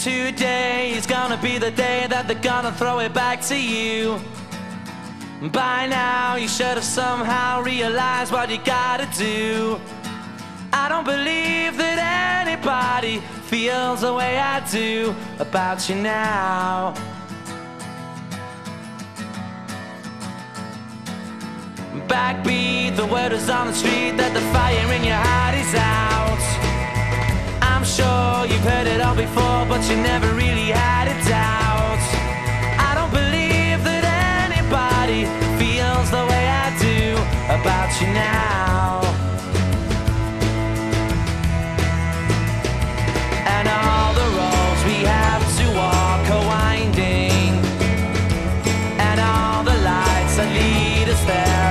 today is gonna be the day that they're gonna throw it back to you. By now you should have somehow realized what you gotta do. I don't believe that anybody feels the way I do about you now. Backbeat, the word is on the street that the fire in your heart is out. I'm sure you've heard it all before, but you never really had a doubt. I don't believe that anybody feels the way I do about you now. And all the roads we have to walk are winding, and all the lights that lead us there